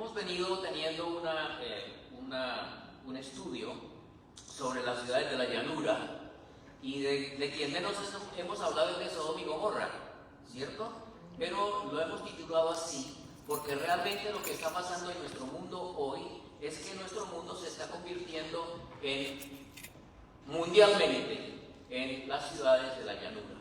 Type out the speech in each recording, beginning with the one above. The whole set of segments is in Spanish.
Hemos venido teniendo un estudio sobre las ciudades de la llanura y de quien menos hemos hablado es de Sodoma y Gomorra, ¿cierto? Pero lo hemos titulado así porque realmente lo que está pasando en nuestro mundo hoy es que nuestro mundo se está convirtiendo mundialmente en las ciudades de la llanura.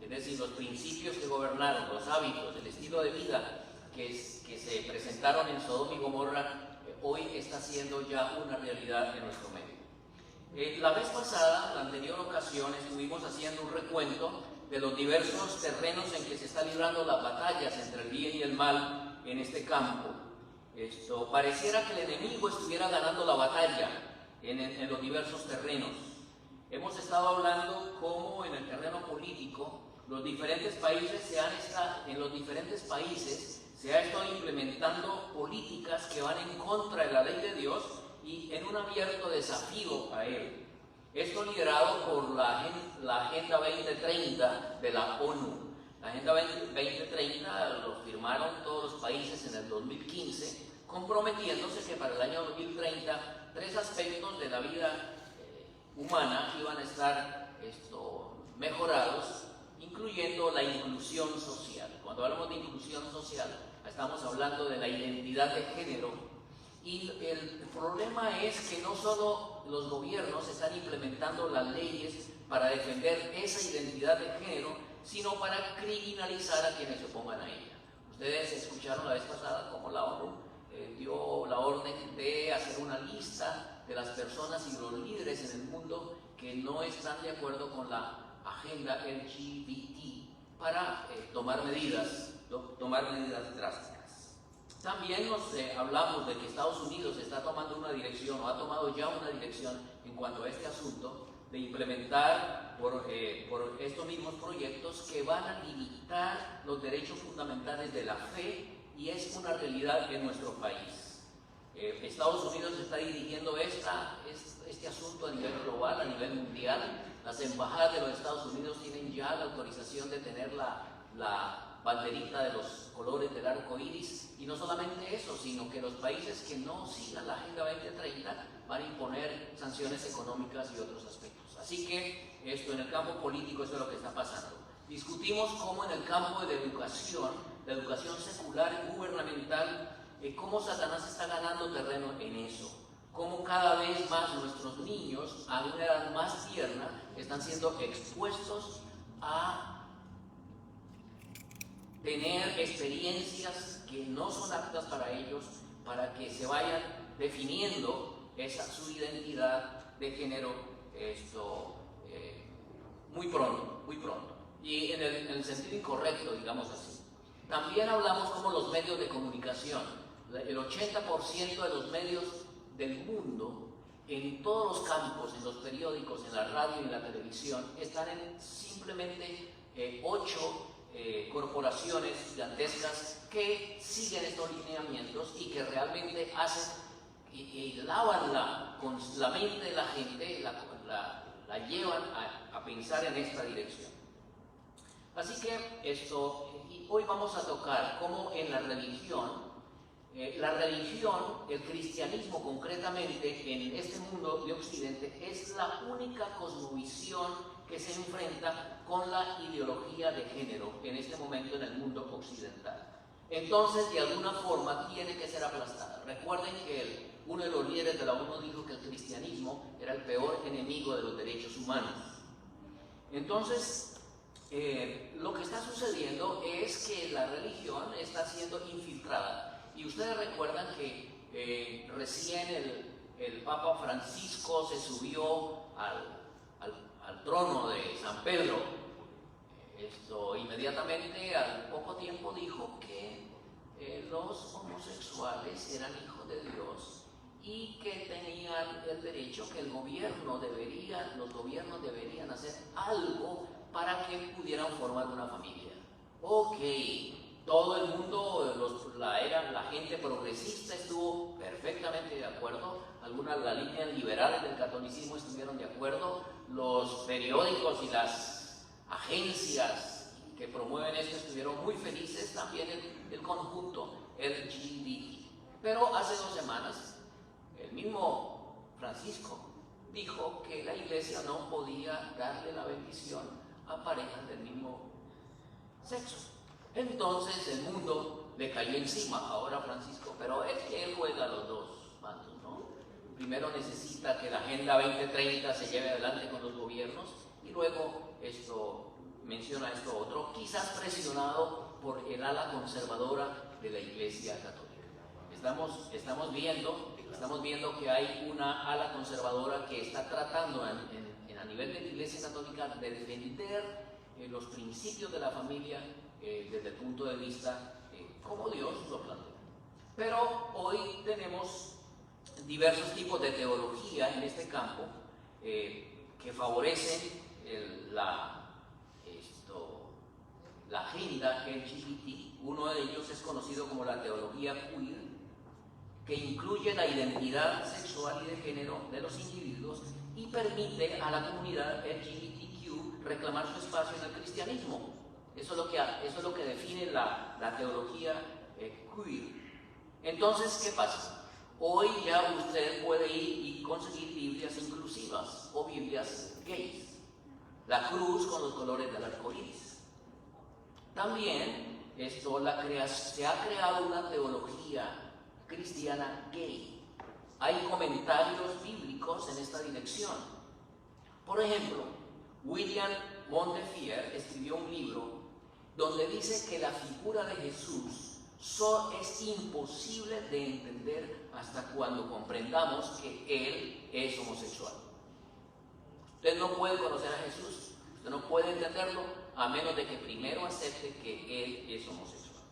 Es decir, los principios que gobernaron, los hábitos, el estilo de vida que se presentaron en Sodoma y Gomorra, hoy está siendo ya una realidad en nuestro medio. La vez pasada, la anterior ocasión, estuvimos haciendo un recuento de los diversos terrenos en que se están librando las batallas entre el bien y el mal en este campo. Pareciera que el enemigo estuviera ganando la batalla en los diversos terrenos. Hemos estado hablando cómo en el terreno político los diferentes países se ha estado implementando políticas que van en contra de la ley de Dios y en un abierto desafío a él. Esto liderado por la Agenda 2030 de la ONU. La Agenda 2030 lo firmaron todos los países en el 2015, comprometiéndose que para el año 2030 tres aspectos de la vida humana iban a estar mejorados, incluyendo la inclusión social. Cuando hablamos de inclusión social, estamos hablando de la identidad de género. Y el problema es que no solo los gobiernos están implementando las leyes para defender esa identidad de género, sino para criminalizar a quienes se opongan a ella. Ustedes escucharon la vez pasada cómo la ONU dio la orden de hacer una lista de las personas y los líderes en el mundo que no están de acuerdo con la agenda LGBT para tomar medidas drásticas. También hablamos de que Estados Unidos está tomando una dirección o ha tomado ya una dirección en cuanto a este asunto de implementar por estos mismos proyectos que van a limitar los derechos fundamentales de la fe, y es una realidad en nuestro país. Estados Unidos está dirigiendo este asunto a nivel global, a nivel mundial. Las embajadas de los Estados Unidos tienen ya la autorización de tener la banderita de los colores del arco iris, y no solamente eso, sino que los países que no sigan la Agenda 2030 van a imponer sanciones económicas y otros aspectos. Así que en el campo político esto es lo que está pasando. Discutimos cómo en el campo de la educación secular y gubernamental, cómo Satanás está ganando terreno en eso, cómo cada vez más nuestros niños a una edad más tierna están siendo expuestos a tener experiencias que no son aptas para ellos, para que se vayan definiendo su identidad de género muy pronto, y en el sentido incorrecto, digamos así. También hablamos como los medios de comunicación, el 80% de los medios del mundo, en todos los campos, en los periódicos, en la radio y en la televisión, están en simplemente 8 corporaciones gigantescas que siguen estos lineamientos y que realmente hacen y lavan con la mente de la gente, la llevan a pensar en esta dirección. Así que y hoy vamos a tocar cómo en la religión, el cristianismo concretamente en este mundo de Occidente, es la única cosmovisión que se enfrenta con la ideología de género en este momento en el mundo occidental. Entonces, de alguna forma, tiene que ser aplastada. Recuerden que uno de los líderes de la ONU dijo que el cristianismo era el peor enemigo de los derechos humanos. Entonces, lo que está sucediendo es que la religión está siendo infiltrada. Y ustedes recuerdan que recién el Papa Francisco se subió al trono de San Pedro. Inmediatamente, al poco tiempo, dijo que los homosexuales eran hijos de Dios y que tenían el derecho, que los gobiernos deberían hacer algo para que pudieran formar una familia. Ok, todo el mundo, la gente progresista estuvo perfectamente de acuerdo, las líneas liberales del catolicismo estuvieron de acuerdo, los periódicos y las agencias que promueven esto estuvieron muy felices, también el conjunto LGBT. Pero hace 2 semanas, el mismo Francisco dijo que la iglesia no podía darle la bendición a parejas del mismo sexo. Entonces el mundo le cayó encima ahora a Francisco, pero es que él juega los dos bandos, ¿no? Primero necesita que la Agenda 2030 se lleve adelante con los gobiernos y luego menciona esto otro, quizás presionado por el ala conservadora de la Iglesia Católica. Estamos viendo que hay una ala conservadora que está tratando a nivel de la Iglesia Católica de defender los principios de la familia desde el punto de vista como Dios lo plantea. Pero hoy tenemos diversos tipos de teología en este campo que favorecen la agenda LGBT. Uno de ellos es conocido como la teología queer, que incluye la identidad sexual y de género de los individuos y permite a la comunidad LGBTQ reclamar su espacio en el cristianismo. Eso es lo que define la teología queer. Entonces, ¿qué pasa? Hoy ya usted puede ir y conseguir Biblias inclusivas o Biblias gays. La cruz con los colores del arco iris. También se ha creado una teología cristiana gay. Hay comentarios bíblicos en esta dirección. Por ejemplo, William Montefiore escribió un libro donde dice que la figura de Jesús es imposible de entender hasta cuando comprendamos que Él es homosexual. Usted no puede conocer a Jesús, usted no puede entenderlo a menos de que primero acepte que Él es homosexual.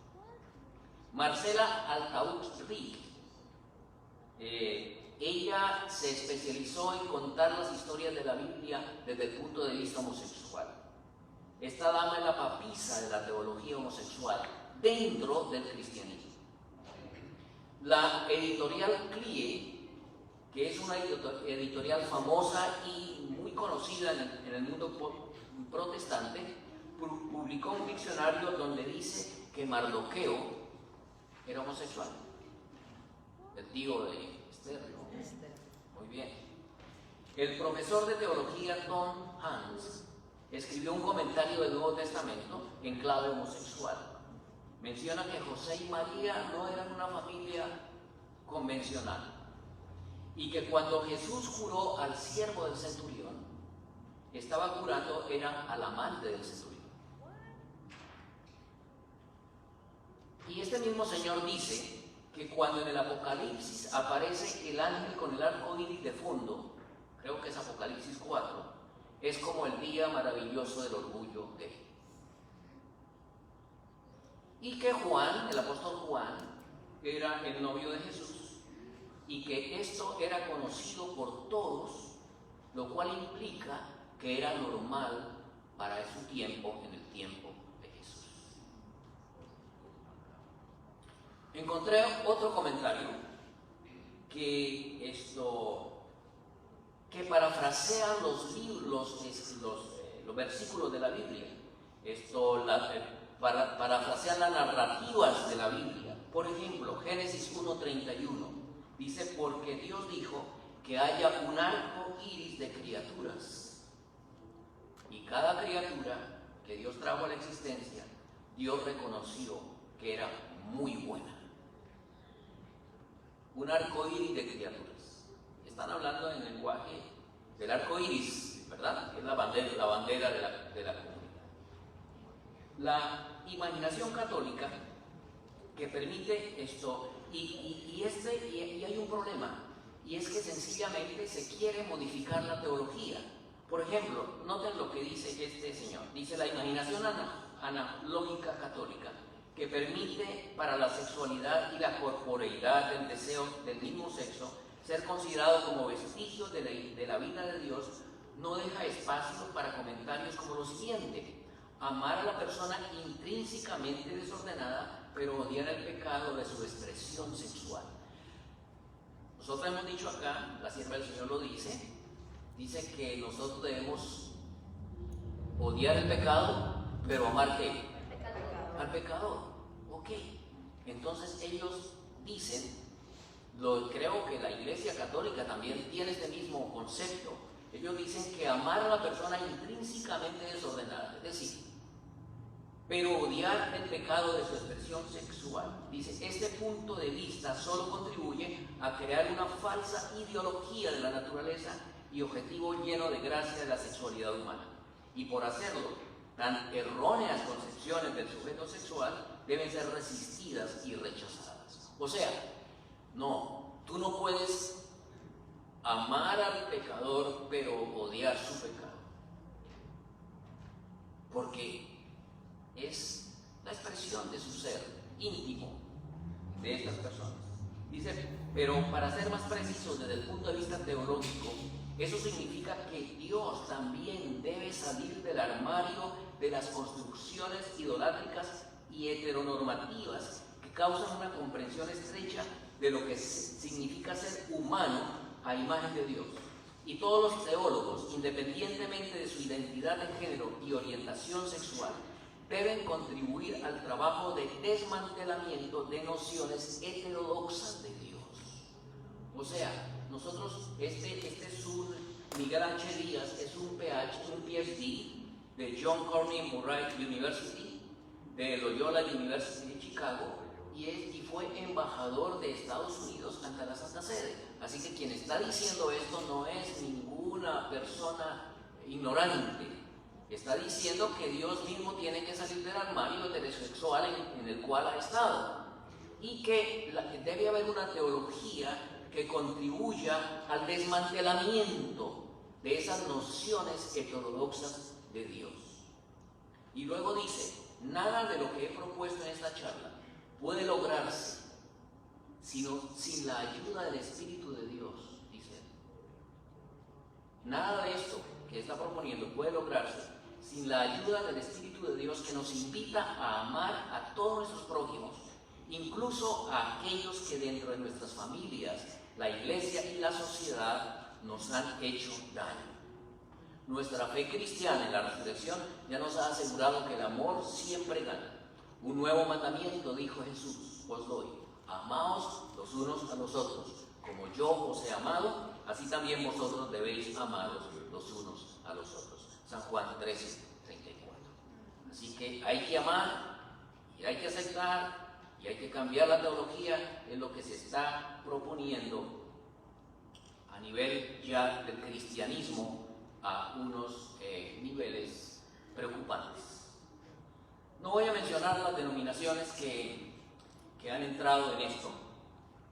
Marcela Altaut-Rick, ella se especializó en contar las historias de la Biblia desde el punto de vista homosexual. Esta dama es la papisa de la teología homosexual dentro del cristianismo. La editorial CLIE, que es una editorial famosa y muy conocida en el mundo protestante, publicó un diccionario donde dice que Mardoqueo era homosexual, el tío de Esther, ¿no? Muy bien. El profesor de teología Tom Hans escribió un comentario del Nuevo Testamento en clave homosexual. Menciona que José y María no eran una familia convencional y que cuando Jesús curó al siervo del centurión, estaba curando era al amante del centurión. Y este mismo Señor dice que cuando en el Apocalipsis aparece el ángel con el arco iris de fondo, creo que es Apocalipsis 4, es como el día maravilloso del orgullo gay. Y que Juan, el apóstol Juan, era el novio de Jesús y que esto era conocido por todos, lo cual implica que era normal para su tiempo, en el tiempo de Jesús. Encontré otro comentario que parafrasea los versículos de la Biblia. Parafrasear las narrativas de la Biblia. Por ejemplo, Génesis 1:31 dice: porque Dios dijo que haya un arco iris de criaturas, y cada criatura que Dios trajo a la existencia, Dios reconoció que era muy buena. Un arco iris de criaturas. Están hablando en el lenguaje del arco iris, ¿verdad? Que es la bandera de la comunidad. La imaginación católica que permite esto, y hay un problema, y es que sencillamente se quiere modificar la teología. Por ejemplo, noten lo que dice este señor. Dice: la imaginación analógica católica, que permite para la sexualidad y la corporeidad del deseo del mismo sexo ser considerado como vestigios de la vida de Dios, no deja espacio para comentarios como lo siguiente: amar a la persona intrínsecamente desordenada, pero odiar el pecado de su expresión sexual. Nosotros hemos dicho acá, la sierva del Señor lo dice que nosotros debemos odiar el pecado, pero amar ¿qué? Al pecador. Ok. Entonces ellos dicen Creo que la Iglesia Católica también tiene este mismo concepto. Ellos dicen que amar a la persona intrínsecamente desordenada, es decir, pero odiar el pecado de su expresión sexual. Dice, este punto de vista solo contribuye a crear una falsa ideología de la naturaleza y objetivo lleno de gracia de la sexualidad humana. Y por hacerlo, tan erróneas concepciones del sujeto sexual deben ser resistidas y rechazadas. O sea, no, tú no puedes amar al pecador pero odiar su pecado, porque es la expresión de su ser íntimo de estas personas. Dice, pero para ser más precisos desde el punto de vista teológico, eso significa que Dios también debe salir del armario de las construcciones idolátricas y heteronormativas que causan una comprensión estrecha de lo que significa ser humano a imagen de Dios. Y todos los teólogos, independientemente de su identidad de género y orientación sexual, deben contribuir al trabajo de desmantelamiento de nociones heterodoxas de Dios. O sea, nosotros, este es un Miguel H. Díaz, es un PhD de John Cornell Murray University, de Loyola University de Chicago, y fue embajador de Estados Unidos ante la Santa Sede. Así que quien está diciendo esto no es ninguna persona ignorante. Está diciendo que Dios mismo tiene que salir del armario heterosexual en el cual ha estado, y que debe haber una teología que contribuya al desmantelamiento de esas nociones heterodoxas de Dios. Y luego dice, nada de lo que he propuesto en esta charla puede lograrse sino sin la ayuda del Espíritu de Dios, dice. Nada de esto que está proponiendo puede lograrse sin la ayuda del Espíritu de Dios, que nos invita a amar a todos nuestros prójimos, incluso a aquellos que dentro de nuestras familias, la iglesia y la sociedad nos han hecho daño. Nuestra fe cristiana en la resurrección ya nos ha asegurado que el amor siempre gana. Un nuevo mandamiento, dijo Jesús, os doy: amaos los unos a los otros. Como yo os he amado, así también vosotros debéis amaros los unos a los otros. San Juan 13, 34. Así que hay que amar y hay que aceptar y hay que cambiar la teología, es lo que se está proponiendo a nivel ya del cristianismo a unos niveles preocupantes. No voy a mencionar las denominaciones que han entrado en esto,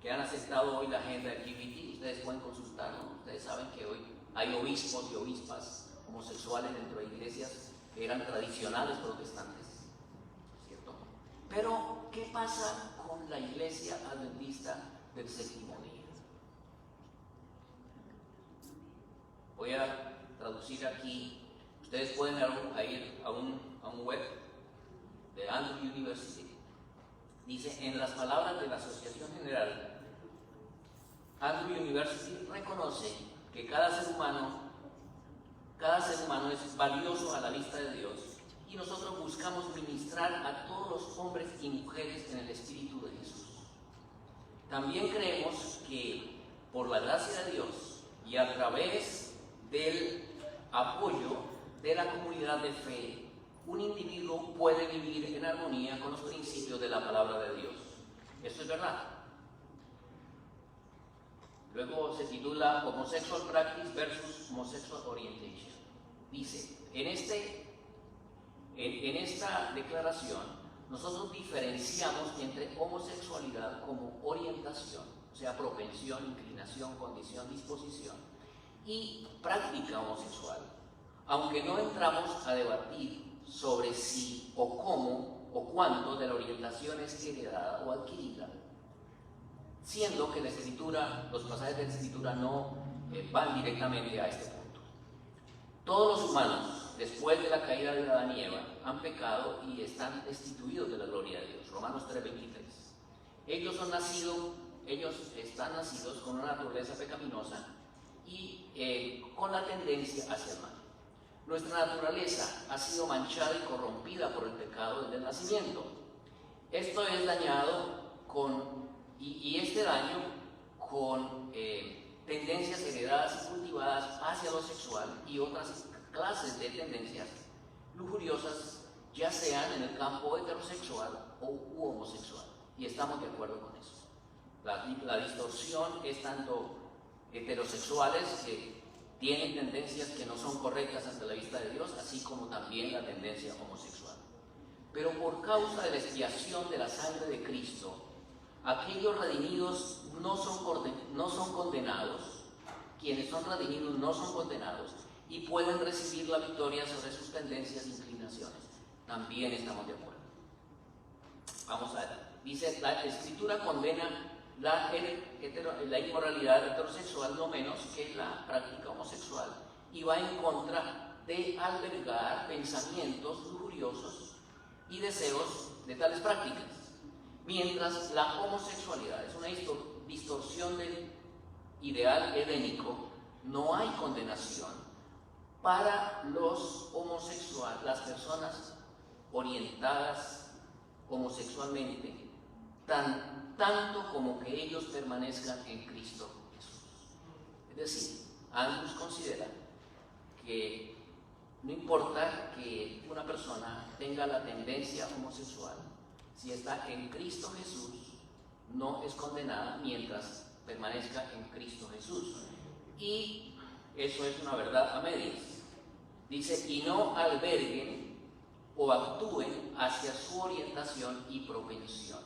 que han aceptado hoy la agenda LGBT. Ustedes pueden consultarlo. Ustedes saben que hoy hay obispos y obispas homosexuales dentro de iglesias que eran tradicionales protestantes, ¿cierto? Pero, ¿qué pasa con la iglesia adventista del séptimo día? Voy a traducir aquí. Ustedes pueden ir a un web de Andrew University. Dice, en las palabras de la Asociación General, Andrew University reconoce que cada ser humano es valioso a la vista de Dios, y nosotros buscamos ministrar a todos los hombres y mujeres en el Espíritu de Jesús. También creemos que por la gracia de Dios y a través del apoyo de la comunidad de fe, un individuo puede vivir en armonía con los principios de la palabra de Dios. Esto es verdad. Luego se titula Homosexual Practice versus Homosexual Orientation. Dice, en esta declaración, nosotros diferenciamos entre homosexualidad como orientación, o sea, propensión, inclinación, condición, disposición, y práctica homosexual, aunque no entramos a debatir sobre si o cómo o cuánto de la orientación es heredada o adquirida, siendo que la Escritura, los pasajes de la Escritura no van directamente a este punto. Todos los humanos, después de la caída de Adán y Eva, han pecado y están destituidos de la gloria de Dios. Romanos 3:23. Ellos están nacidos con una naturaleza pecaminosa y con la tendencia hacia el mal. Nuestra naturaleza ha sido manchada y corrompida por el pecado desde el nacimiento. Esto es dañado y este daño con tendencias heredadas y cultivadas hacia lo sexual y otras clases de tendencias lujuriosas, ya sean en el campo heterosexual u homosexual. Y estamos de acuerdo con eso. La distorsión es tanto heterosexuales que tienen tendencias que no son correctas ante la vista de Dios, así como también la tendencia homosexual. Pero por causa de la expiación de la sangre de Cristo, aquellos redimidos no son condenados, quienes son redimidos no son condenados y pueden recibir la victoria sobre sus tendencias e inclinaciones. También estamos de acuerdo. Vamos a ver. Dice, la Escritura condena la inmoralidad heterosexual no menos que la práctica homosexual y va en contra de albergar pensamientos lujuriosos y deseos de tales prácticas, mientras la homosexualidad es una distorsión del ideal edénico. No hay condenación para los homosexuales, las personas orientadas homosexualmente, tanto como que ellos permanezcan en Cristo Jesús. Es decir, Andrus considera que no importa que una persona tenga la tendencia homosexual, si está en Cristo Jesús, no es condenada mientras permanezca en Cristo Jesús. Y eso es una verdad a medias. Dice, y no alberguen o actúen hacia su orientación y propensión.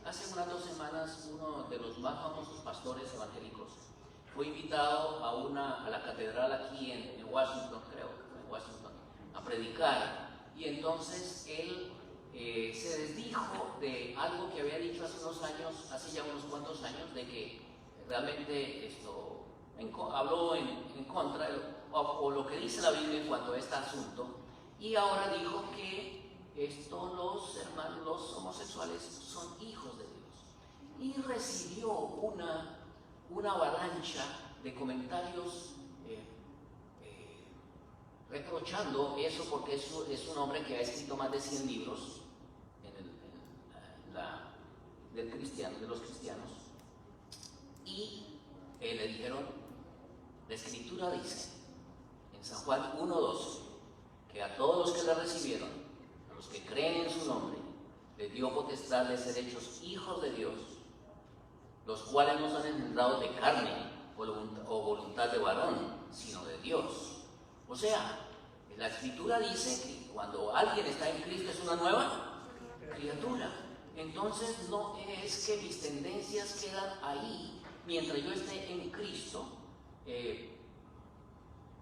Hace unas 2 semanas uno de los más famosos pastores evangélicos fue invitado a la catedral aquí en Washington, creo que fue en Washington, a predicar, y entonces él se desdijo de algo que había dicho hace ya unos cuantos años, de que realmente habló en contra o lo que dice la Biblia en cuanto a este asunto, y ahora dijo que los homosexuales son hijos de Dios, y recibió una avalancha de comentarios reprochando eso, porque es un hombre que ha escrito más de 100 libros de los cristianos, y le dijeron, la Escritura dice en San Juan 1:12 que a todos los que la recibieron, a los que creen en su nombre, les dio potestad de ser hechos hijos de Dios, los cuales no son engendrados de carne o voluntad de varón, sino de Dios. O sea, la Escritura dice que cuando alguien está en Cristo es una nueva criatura. Entonces no es que mis tendencias quedan ahí mientras yo esté en Cristo.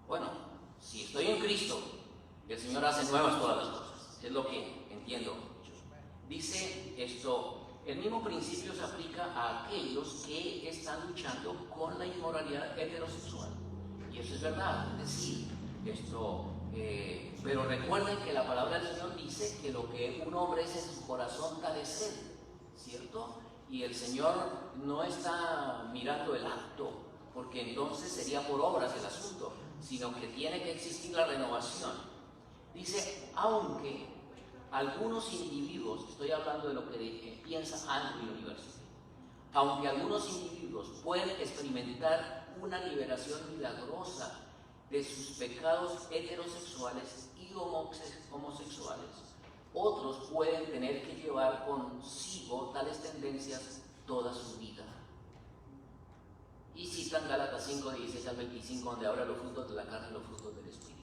Bueno, si estoy en Cristo, el Señor hace nuevas todas las cosas. Es lo que entiendo. Dice esto. El mismo principio se aplica a aquellos que están luchando con la inmoralidad heterosexual. Y eso es verdad. Es decir, pero recuerden que la palabra del Señor dice que lo que un hombre es en su corazón, tal es él, ¿cierto? Y el Señor no está mirando el acto, porque entonces sería por obras el asunto, sino que tiene que existir la renovación. Dice, aunque algunos individuos, estoy hablando de lo que piensa Andrew University, aunque algunos individuos pueden experimentar una liberación milagrosa de sus pecados heterosexuales y homosexuales, otros pueden tener que llevar consigo tales tendencias toda su vida. Y citan Gálatas 5:16 al 25, donde habla los frutos de la carne y los frutos del Espíritu.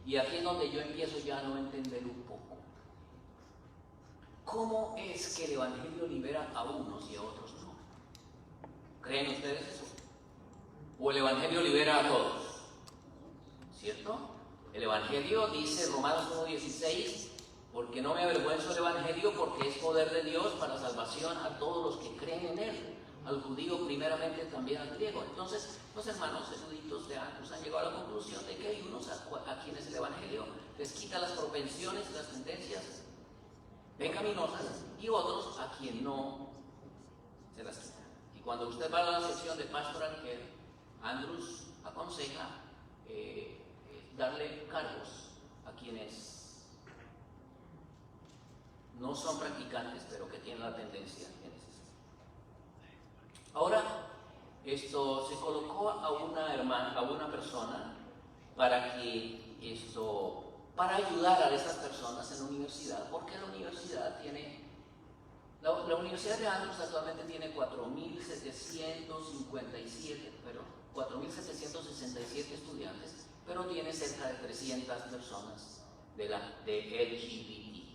Y aquí es donde yo empiezo ya a no entender un poco. ¿Cómo es que el Evangelio libera a unos y a otros no? ¿Creen ustedes eso? ¿O el Evangelio libera a todos? ¿Cierto? El Evangelio dice, Romanos 1:16, porque no me avergüenzo del Evangelio, porque es poder de Dios para salvación a todos los que creen en él, al judío primeramente, también al griego. Entonces, los hermanos eruditos de Andrus han llegado a la conclusión de que hay unos a quienes el Evangelio les quita las propensiones y las tendencias pecaminosas, y otros a quien no se las quita. Y cuando usted va a la sección de Pastoral Care, Andrus aconseja darle cargos a quienes no son practicantes, pero que tienen la tendencia en ese sentido. Ahora, se colocó a una persona para ayudar a estas personas en la universidad, porque la universidad de Andrews actualmente tiene 4.767 estudiantes, pero tiene cerca de 300 personas de LGBT,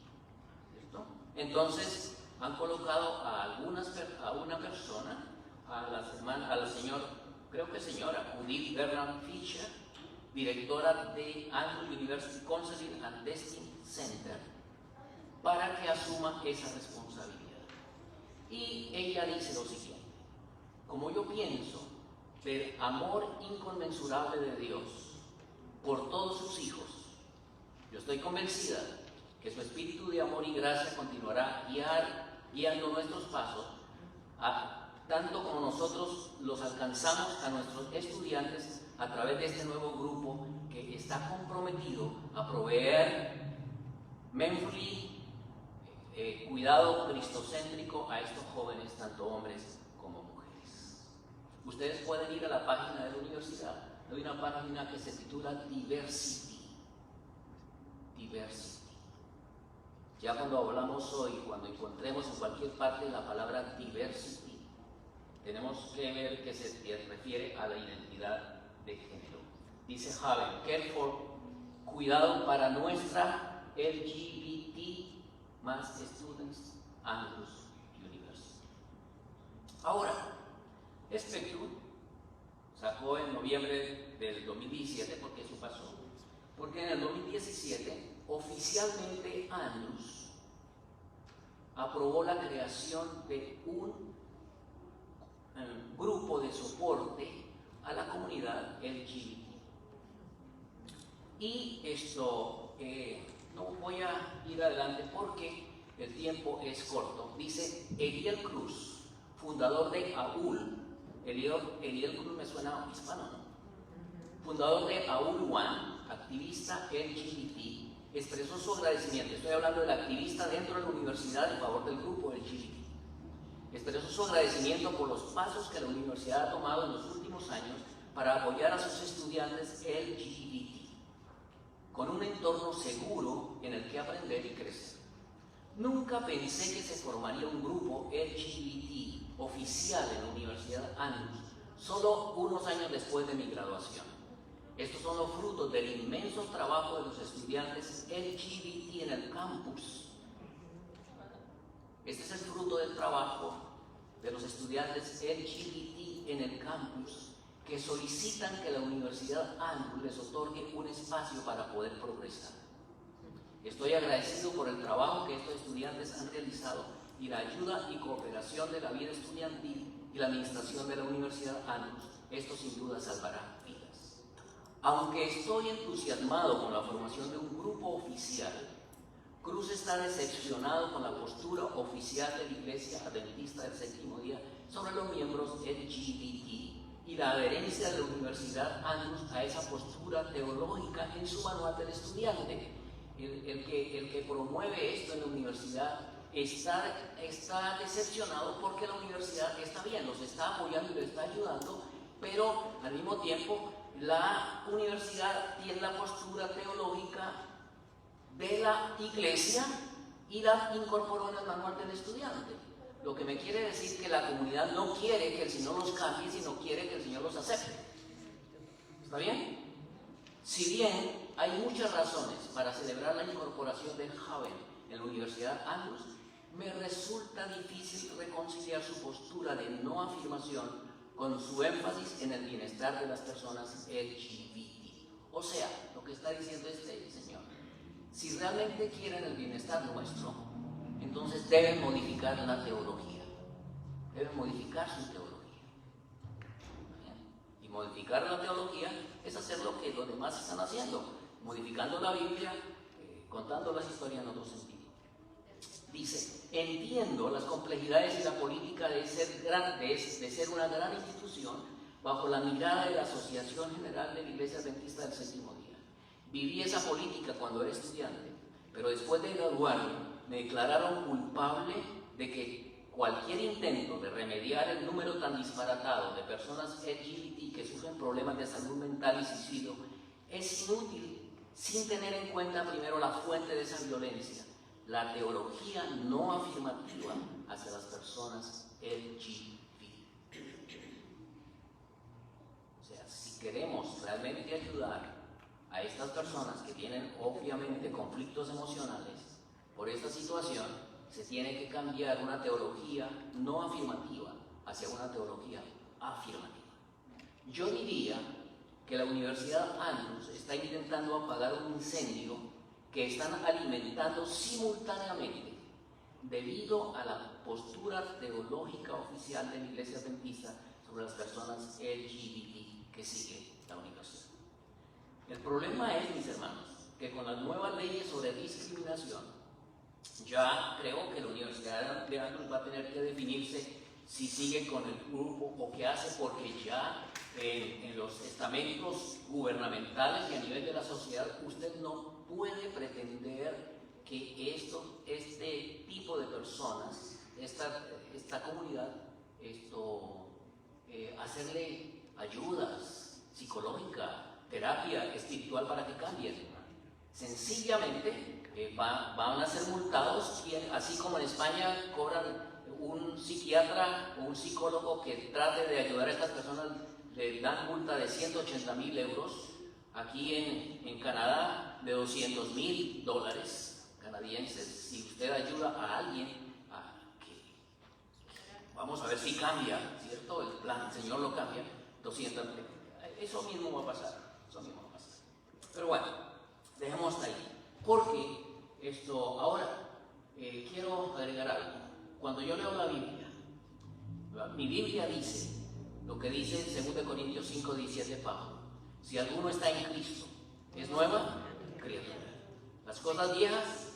¿cierto? Entonces han colocado a una persona, a la señora Judith Bernard Fisher, directora de Andrews University Counseling and Testing Center, para que asuma esa responsabilidad. Y ella dice lo siguiente: como yo pienso del amor inconmensurable de Dios por todos sus hijos, yo estoy convencida que su espíritu de amor y gracia continuará guiando nuestros pasos, tanto como nosotros los alcanzamos a nuestros estudiantes a través de este nuevo grupo que está comprometido a proveer mentoring, cuidado cristocéntrico a estos jóvenes, tanto hombres como mujeres. Ustedes pueden ir a la página de la universidad. Hay una página que se titula Diversity. Ya cuando hablamos hoy, cuando encontremos en cualquier parte la palabra diversity, tenemos que ver que se refiere a la identidad de género. Dice Haven, care for, cuidado para nuestra LGBT más students, Andrews University. Ahora, Spectrum sacó en noviembre del 2017, porque eso pasó, porque en el 2017 oficialmente Andrews aprobó la creación de un grupo de soporte a la comunidad LGBT. Y esto no voy a ir adelante porque el tiempo es corto. Dice Eliel Cruz, fundador de AUL. Eliel Cruz me suena hispano, ¿no? Fundador de AUL One, activista LGBT, expresó su agradecimiento. Estoy hablando del activista dentro de la universidad en favor del grupo LGBT. Expresó su agradecimiento por los pasos que la universidad ha tomado en los últimos años para apoyar a sus estudiantes LGBT, con un entorno seguro en el que aprender y crecer. Nunca pensé que se formaría un grupo LGBT oficial en la Universidad Andrews, solo unos años después de mi graduación. Estos son los frutos del inmenso trabajo de los estudiantes LGBT en el campus. Este es el fruto del trabajo de los estudiantes LGBT en el campus, que solicitan que la Universidad Andrews les otorgue un espacio para poder progresar. Estoy agradecido por el trabajo que estos estudiantes han realizado y la ayuda y cooperación de la vida estudiantil y la administración de la Universidad Andrews. Esto sin duda salvará vidas. Aunque estoy entusiasmado con la formación de un grupo oficial, Cruz está decepcionado con la postura oficial de la Iglesia Adventista del Séptimo Día sobre los miembros LGBT y la adherencia de la Universidad Andrews a esa postura teológica en su manual del estudiante. El que promueve esto en la universidad está decepcionado porque la universidad está bien, los está apoyando y los está ayudando, pero al mismo tiempo la universidad tiene la postura teológica de la iglesia y la incorporó en el manual del estudiante. Lo que me quiere decir que la comunidad no quiere que el Señor los cambie, sino quiere que el Señor los acepte. ¿Está bien? Si bien hay muchas razones para celebrar la incorporación de Haven en la Universidad Andrews, me resulta difícil reconciliar su postura de no afirmación con su énfasis en el bienestar de las personas LGBT. O sea, lo que está diciendo este señor: si realmente quieren el bienestar nuestro, entonces deben modificar la teología, deben modificar su teología. Y modificar la teología es hacer lo que los demás están haciendo, modificando la Biblia, contando las historias en otro sentido. Dice: entiendo las complejidades y la política de ser una gran institución bajo la mirada de la Asociación General de la Iglesia Adventista del Séptimo Día. Viví esa política cuando era estudiante, pero después de graduarme me declararon culpable de que cualquier intento de remediar el número tan disparatado de personas LGBT que sufren problemas de salud mental y suicidio es inútil sin tener en cuenta primero la fuente de esa violencia, la teología no afirmativa hacia las personas LGBT. O sea, si queremos realmente ayudar a estas personas que tienen obviamente conflictos emocionales por esta situación, se tiene que cambiar una teología no afirmativa hacia una teología afirmativa. Yo diría que la Universidad Andrews está intentando apagar un incendio que están alimentando simultáneamente debido a la postura teológica oficial de la Iglesia Adventista sobre las personas LGBT que sigue la universidad. El problema es, mis hermanos, que con las nuevas leyes sobre discriminación, ya creo que la Universidad de Andrews va a tener que definirse si sigue con el grupo o qué hace, porque ya en los estamentos gubernamentales y a nivel de la sociedad usted no puede pretender que este tipo de personas, esta comunidad, hacerle ayudas psicológicas, terapia espiritual para que cambien. Sencillamente van a ser multados, y así como en España cobran un psiquiatra o un psicólogo que trate de ayudar a estas personas, le dan multa de 180,000 euros. Aquí en Canadá, de $200,000 canadienses. Si usted ayuda a alguien vamos a ver si cambia, ¿cierto? El plan, el Señor lo cambia, 200,000. Eso mismo va a pasar, Pero bueno, dejemos hasta ahí. Porque ahora quiero agregar algo. Cuando yo leo la Biblia, mi Biblia dice lo que dice en 2 Corintios 5:17 Pablo: si alguno está en Cristo, es nueva criatura. Las cosas viejas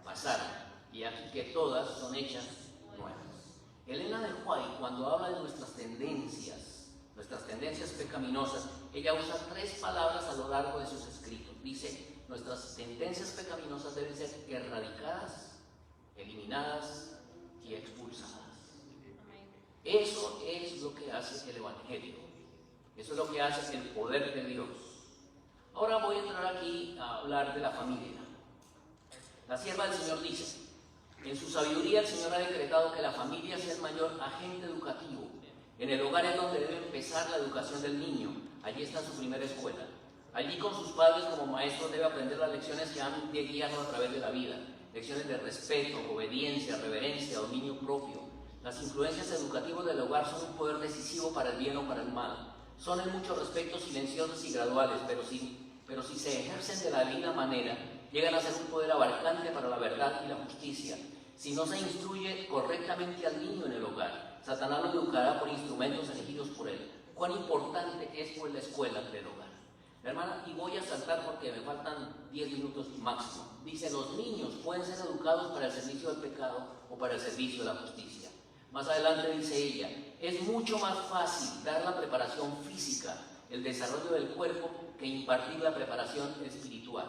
pasaron, y aquí que todas son hechas nuevas. Elena de White, cuando habla de nuestras tendencias pecaminosas, ella usa 3 palabras a lo largo de sus escritos. Dice: nuestras tendencias pecaminosas deben ser erradicadas, eliminadas y expulsadas. Eso es lo que hace el Evangelio. Eso es lo que hace el poder de Dios. Ahora voy a entrar aquí a hablar de la familia. La sierva del Señor dice: en su sabiduría el Señor ha decretado que la familia sea el mayor agente educativo. En el hogar es donde debe empezar la educación del niño. Allí está su primera escuela. Allí, con sus padres como maestros, debe aprender las lecciones que han de guiarlo a través de la vida. Lecciones de respeto, obediencia, reverencia, dominio propio. Las influencias educativas del hogar son un poder decisivo para el bien o para el mal. Son en muchos aspectos silenciosos y graduales, pero si se ejercen de la debida manera, llegan a ser un poder abarcante para la verdad y la justicia. Si no se instruye correctamente al niño en el hogar, Satanás lo educará por instrumentos elegidos por él. ¿Cuán importante es pues la escuela del hogar? Hermana, y voy a saltar porque me faltan 10 minutos máximo. Dice: los niños pueden ser educados para el servicio del pecado o para el servicio de la justicia. Más adelante dice ella: es mucho más fácil dar la preparación física, el desarrollo del cuerpo, que impartir la preparación espiritual.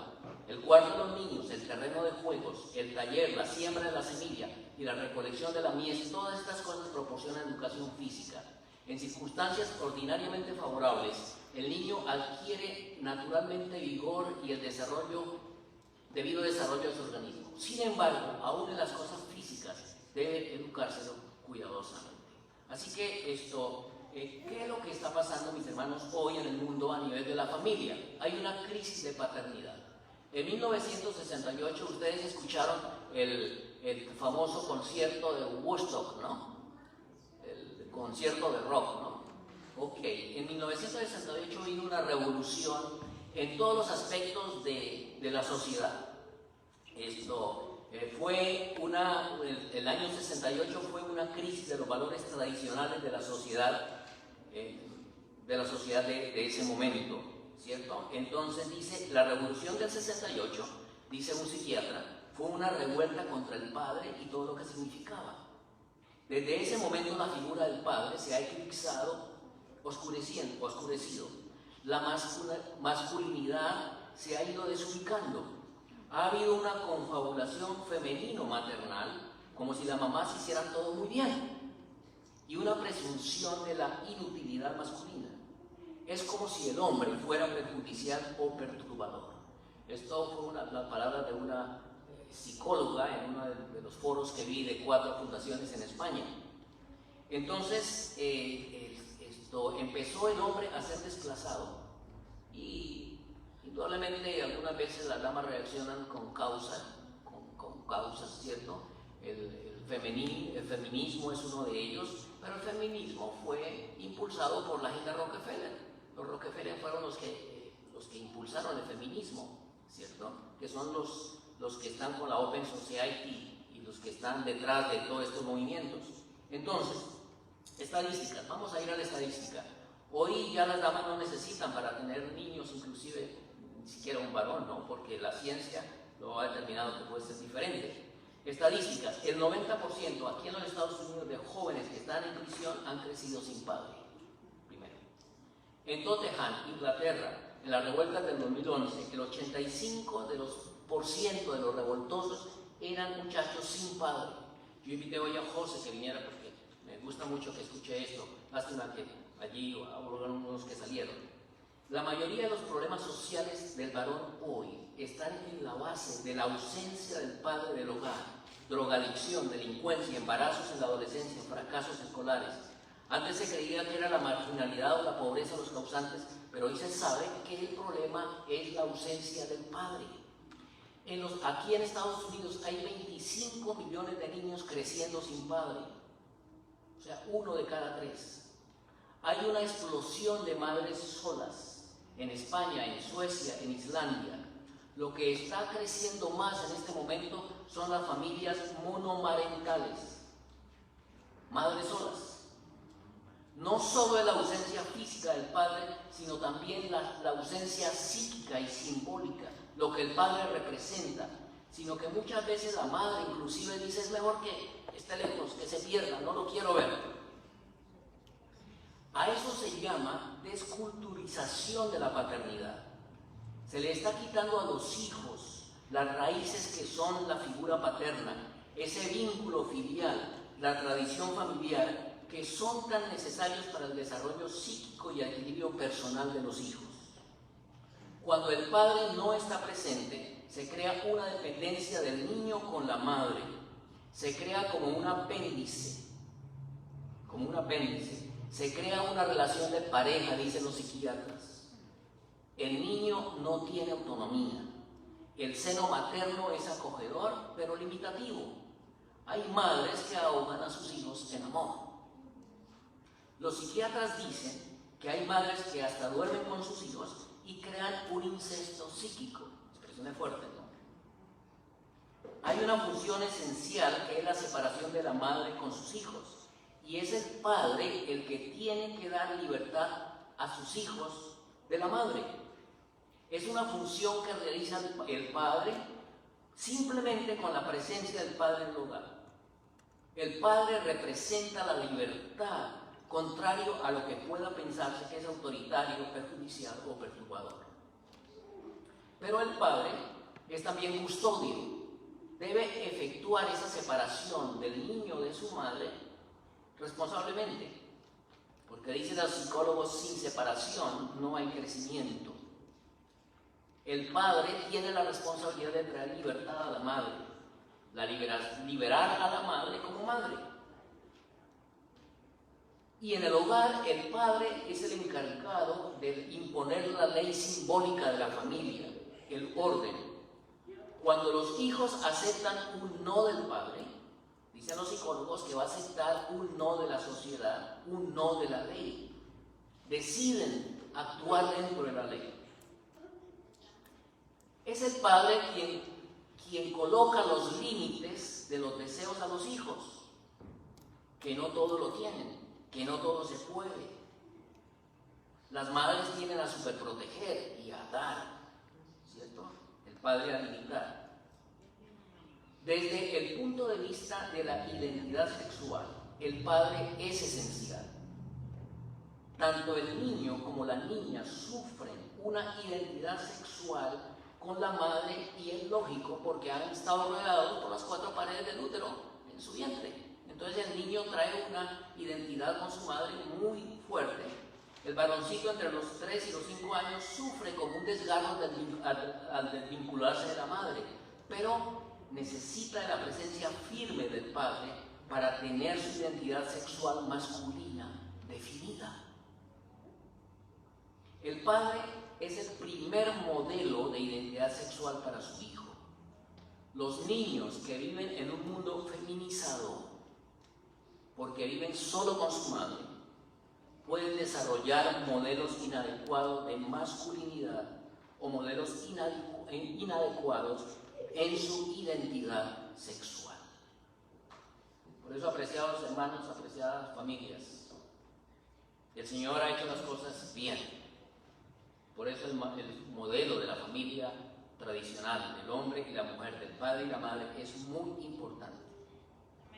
El cuarto de los niños, el terreno de juegos, el taller, la siembra de la semilla y la recolección de la mies, todas estas cosas proporcionan educación física. En circunstancias ordinariamente favorables, el niño adquiere naturalmente vigor y el debido desarrollo de su organismo. Sin embargo, aún en las cosas físicas, debe educárselo cuidadosamente. Así que ¿qué es lo que está pasando, mis hermanos, hoy en el mundo a nivel de la familia? Hay una crisis de paternidad. En 1968 ustedes escucharon el famoso concierto de Woodstock, ¿no? El concierto de rock, ¿no? Ok, en 1968 vino una revolución en todos los aspectos de la sociedad. El año 68 fue una crisis de los valores tradicionales de la sociedad, de ese momento, ¿cierto? Entonces dice: la revolución del 68, dice un psiquiatra, fue una revuelta contra el padre y todo lo que significaba. Desde ese momento la figura del padre se ha eclipsado, oscurecido. La masculinidad se ha ido desubicando. Ha habido una confabulación femenino-maternal, como si las mamás hicieran todo muy bien, y una presunción de la inutilidad masculina. Es como si el hombre fuera perjudicial o perturbador. Esto fue la palabra de una psicóloga en uno de los foros que vi de 4 fundaciones en España. Entonces, empezó el hombre a ser desplazado y indudablemente algunas veces las damas reaccionan con causas, ¿cierto? El feminismo es uno de ellos, pero el feminismo fue impulsado por la agenda Rockefeller. Los Rockefeller fueron los que impulsaron el feminismo, ¿cierto? Que son los que están con la Open Society y los que están detrás de todos estos movimientos. Entonces, estadísticas, vamos a ir a la estadística. Hoy ya las damas no necesitan para tener niños, inclusive ni siquiera un varón, ¿no? Porque la ciencia lo ha determinado que puede ser diferente. Estadísticas, el 90% aquí en los Estados Unidos de jóvenes que están en prisión han crecido sin padre, primero. En Tottenham, Inglaterra, en las revueltas del 2011, el 85% de los revoltosos eran muchachos sin padre. Yo invité hoy a José que viniera porque me gusta mucho que escuche esto. Lástima que allí hubo unos que salieron. La mayoría de los problemas sociales del varón hoy están en la base de la ausencia del padre del hogar. Drogadicción, delincuencia, embarazos en la adolescencia, fracasos escolares. Antes se creía que era la marginalidad o la pobreza los causantes, pero hoy se sabe que el problema es la ausencia del padre. Aquí en Estados Unidos hay 25 millones de niños creciendo sin padre, o sea, 1 de cada 3. Hay una explosión de madres solas en España, en Suecia, en Islandia. Lo que está creciendo más en este momento son las familias monomarentales, madres solas. No solo es la ausencia física del padre, sino también la ausencia psíquica y simbólica, lo que el padre representa, sino que muchas veces la madre inclusive dice: es mejor que esté lejos, que se pierda, no lo quiero ver. A eso se llama desculturización de la paternidad. Se le está quitando a los hijos las raíces que son la figura paterna, ese vínculo filial, la tradición familiar, que son tan necesarios para el desarrollo psíquico y equilibrio personal de los hijos. Cuando el padre no está presente, se crea una dependencia del niño con la madre. Se crea como un apéndice. Se crea una relación de pareja, dicen los psiquiatras. El niño no tiene autonomía. El seno materno es acogedor, pero limitativo. Hay madres que ahogan a sus hijos en amor. Los psiquiatras dicen que hay madres que hasta duermen con sus hijos y crean un incesto psíquico. Expresión fuerte, ¿no? Hay una función esencial que es la separación de la madre con sus hijos. Y es el padre el que tiene que dar libertad a sus hijos de la madre. Es una función que realiza el padre simplemente con la presencia del padre en el hogar. El padre representa la libertad, contrario a lo que pueda pensarse que es autoritario, perjudicial o perturbador. Pero el padre es también custodio. Debe efectuar esa separación del niño de su madre responsablemente, porque dicen los psicólogos: sin separación no hay crecimiento. El padre tiene la responsabilidad de traer libertad a la madre, liberar a la madre como madre. Y en el hogar el padre es el encargado de imponer la ley simbólica de la familia, el orden. Cuando los hijos aceptan un no del padre, dicen los psicólogos que va a aceptar un no de la sociedad, un no de la ley. Deciden actuar dentro de la ley. Es el padre quien coloca los límites de los deseos a los hijos, que no todos lo tienen, que no todo se puede. Las madres tienen a superproteger y a dar, ¿cierto? El padre a limitar. Desde el punto de vista de la identidad sexual, el padre es esencial. Tanto el niño como la niña sufren una identidad sexual con la madre, y es lógico porque han estado rodeados por las 4 paredes del útero en su vientre. Entonces el niño trae una identidad con su madre muy fuerte. El varoncito entre los 3 y los 5 años sufre como un desgarro al desvincularse de la madre, pero necesita de la presencia firme del padre para tener su identidad sexual masculina definida. El padre es el primer modelo de identidad sexual para su hijo. Los niños que viven en un mundo feminizado, porque viven solo con su madre, pueden desarrollar modelos inadecuados de masculinidad o modelos inadecuados en su identidad sexual. Por eso, apreciados hermanos, apreciadas familias, el Señor ha hecho las cosas bien. Por eso el modelo de la familia tradicional, del hombre y la mujer, del padre y la madre, es muy importante.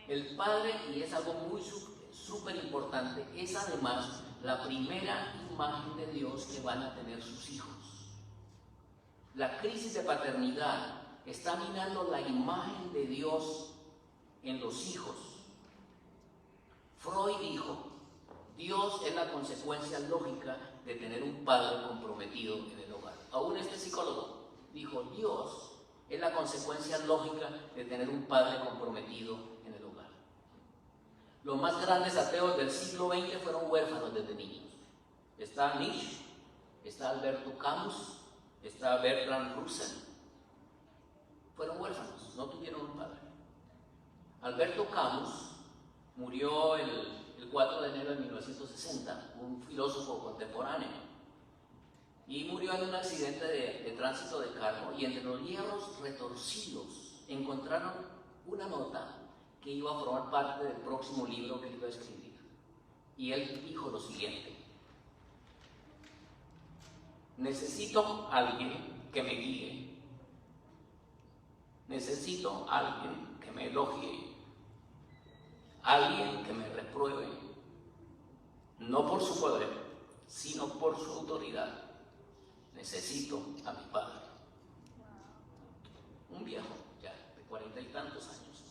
El padre, y es algo muy súper importante, es además la primera imagen de Dios que van a tener sus hijos. La crisis de paternidad está minando la imagen de Dios en los hijos. Freud dijo, Dios es la consecuencia lógica de tener un padre comprometido en el hogar. Aún este psicólogo dijo, Dios es la consecuencia lógica de tener un padre comprometido en el hogar. Los más grandes ateos del siglo XX fueron huérfanos desde niños. Está Nietzsche, está Alberto Camus, está Bertrand Russell. Fueron huérfanos, no tuvieron un padre. Alberto Camus murió el 4 de enero de 1960, un filósofo contemporáneo, y murió en un accidente de tránsito de carro, y entre los hierros retorcidos encontraron una nota que iba a formar parte del próximo libro que él iba a escribir. Y él dijo lo siguiente: necesito alguien que me guíe, necesito alguien que me elogie, alguien que me repruebe, no por su poder, sino por su autoridad. Necesito a mi padre. Un viejo ya de 40 y tantos años.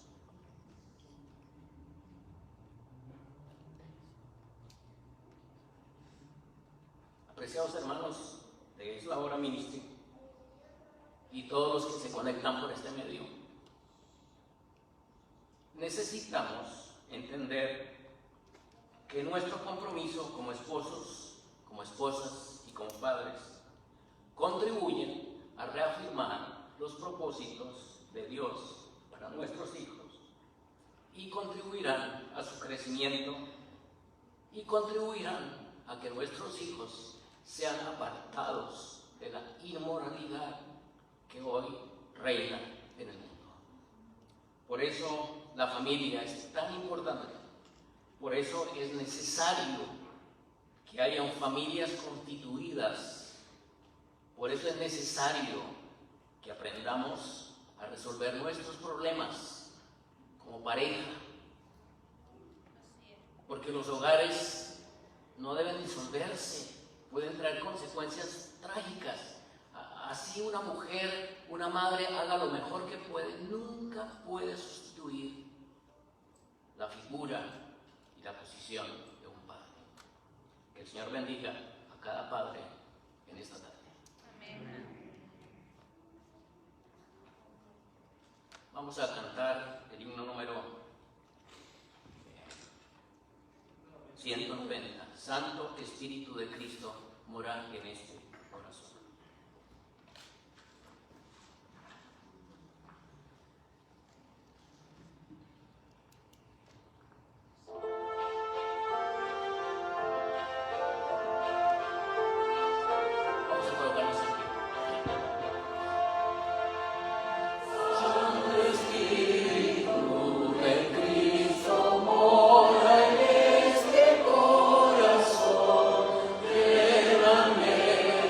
Apreciados hermanos de Es la Hora Ministry y todos los que se conectan por este medio, necesitamos entender que nuestro compromiso como esposos, como esposas y como padres contribuyen a reafirmar los propósitos de Dios para nuestros hijos y contribuirán a su crecimiento y contribuirán a que nuestros hijos sean apartados de la inmoralidad que hoy reina en el mundo. Por eso la familia es tan importante. Por eso es necesario que hayan familias constituidas. Por eso es necesario que aprendamos a resolver nuestros problemas como pareja. Porque los hogares no deben disolverse, pueden traer consecuencias trágicas. Así una mujer, una madre haga lo mejor que puede, nunca puede sustituir la figura y la posición de un padre. Que el Señor bendiga a cada padre en esta tarde. Amén. Vamos a cantar el himno número 190. Santo Espíritu de Cristo, mora en este corazón. Amén.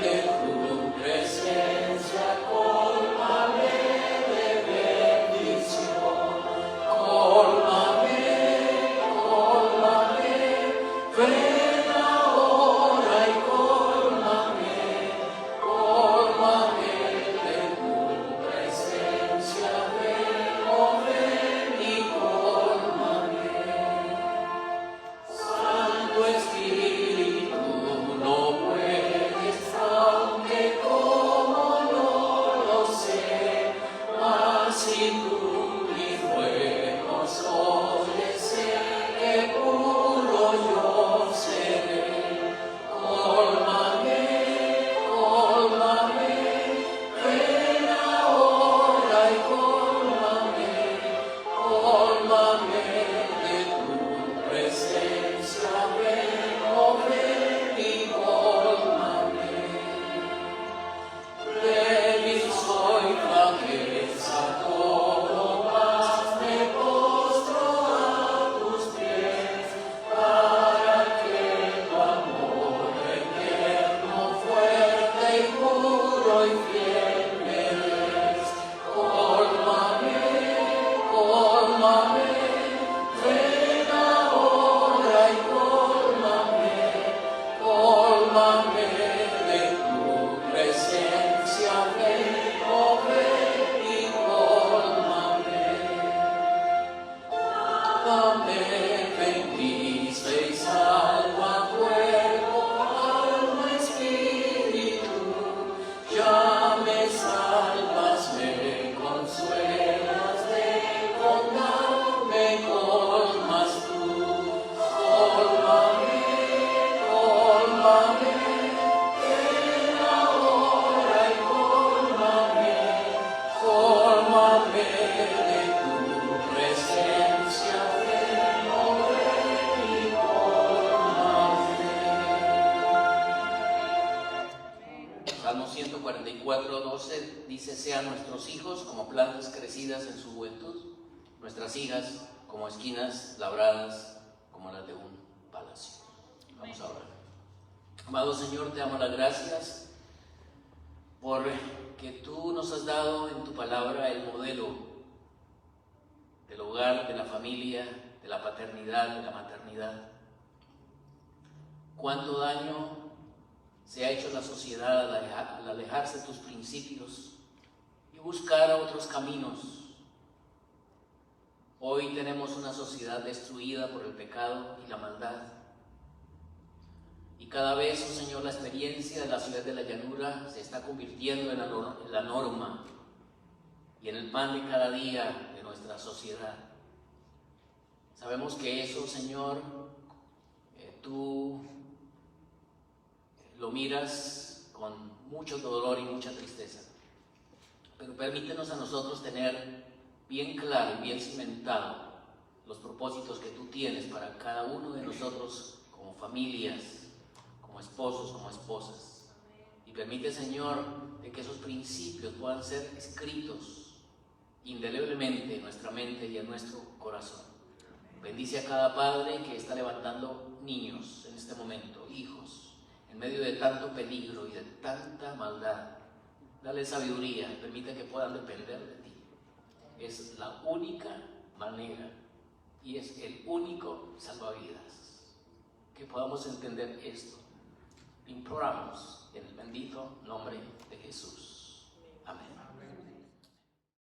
Salmo 144:12 dice: sean nuestros hijos como plantas crecidas en su juventud, nuestras hijas como esquinas labradas como las de un palacio. Vamos a orar. Amado Señor, te damos las gracias por que tú nos has dado en tu palabra el modelo del hogar, de la familia, de la paternidad, de la maternidad. Cuánto daño se ha hecho la sociedad al alejarse de tus principios y buscar otros caminos. Hoy tenemos una sociedad destruida por el pecado y la maldad. Y cada vez, oh Señor, la experiencia de la ciudad de la llanura se está convirtiendo en la norma y en el pan de cada día de nuestra sociedad. Sabemos que eso, Señor, tú lo miras con mucho dolor y mucha tristeza, pero permítenos a nosotros tener bien claro y bien cimentado los propósitos que tú tienes para cada uno de nosotros como familias, como esposos, como esposas. Y permite, Señor, de que esos principios puedan ser escritos indeleblemente en nuestra mente y en nuestro corazón. Bendice a cada padre que está levantando niños en este momento, hijos, en medio de tanto peligro y de tanta maldad. Dale sabiduría y permite que puedan depender de ti. Es la única manera y es el único salvavidas. Que podamos entender esto. Imploramos en el bendito nombre de Jesús. Amén.